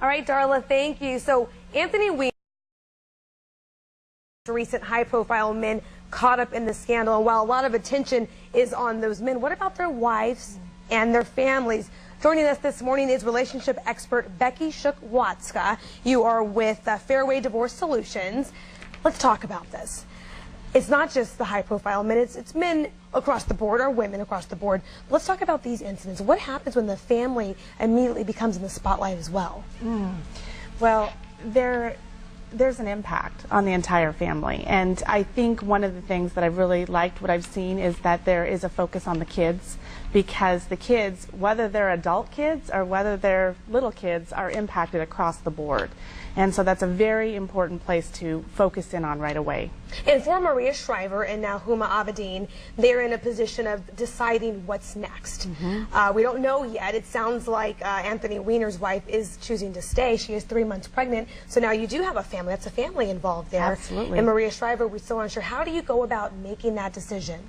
All right, Darla, thank you. So Anthony Weiner, recent high-profile men caught up in the scandal. And while a lot of attention is on those men, what about their wives and their families? Joining us this morning is relationship expert Becky Shook-Watska. You are with Fairway Divorce Solutions. Let's talk about this. It's not just the high-profile men, it's men across the board or women across the board. Let's talk about these incidents. What happens when the family immediately becomes in the spotlight as well? Well, there's an impact on the entire family, and I think one of the things that I've really liked what I've seen is that there is a focus on the kids, because the kids, whether they're adult kids or whether they're little kids, are impacted across the board. And so that's a very important place to focus in on right away. And for Maria Shriver and now Huma Abedin, they're in a position of deciding what's next. We don't know yet. It sounds like Anthony Weiner's wife is choosing to stay. She is 3 months pregnant. So now you do have a family. That's a family involved there. Absolutely. And Maria Shriver, we're still unsure. How do you go about making that decision?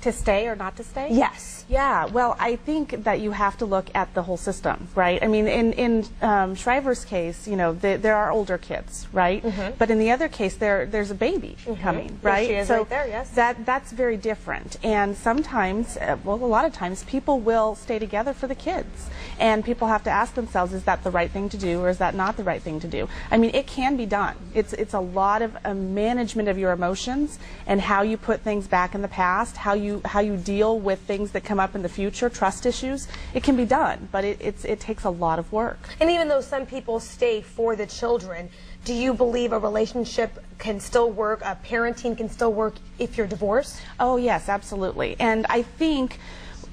To stay or not to stay? Yes. Yeah, well, I think that you have to look at the whole system, right? I mean, in Shriver's case, you know, there are older kids, right? But in the other case, there's a baby coming, right? She is so right there, yes. That's very different. And sometimes, well, a lot of times, people will stay together for the kids. And people have to ask themselves, is that the right thing to do or is that not the right thing to do? I mean, it can be done. It's a lot of management of your emotions and how you put things back in the past, how you deal with things that come up in the future, trust issues. It can be done, but it takes a lot of work. And even though some people stay for the children, do you believe a relationship can still work, parenting can still work if you're divorced? Oh, yes, absolutely. And I think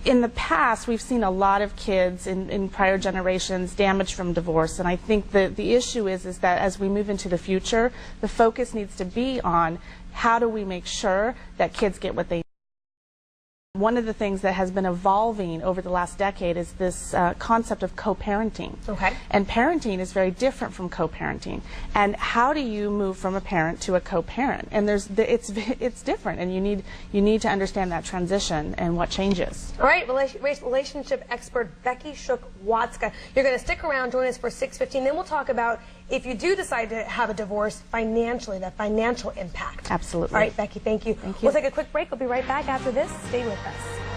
in the past, we've seen a lot of kids in prior generations damaged from divorce, and I think the issue is that as we move into the future, the focus needs to be on how do we make sure that kids get what they need. One of the things that has been evolving over the last decade is this concept of co-parenting. Okay. And parenting is very different from co-parenting. And how do you move from a parent to a co-parent? And it's different, and you need to understand that transition and what changes. All right, relationship expert Becky Shook-Watska. You're going to stick around, join us for 6:15. Then we'll talk about if you do decide to have a divorce financially, that financial impact. Absolutely. All right, Becky, thank you. Thank you. We'll take a quick break. We'll be right back after this. Stay with us.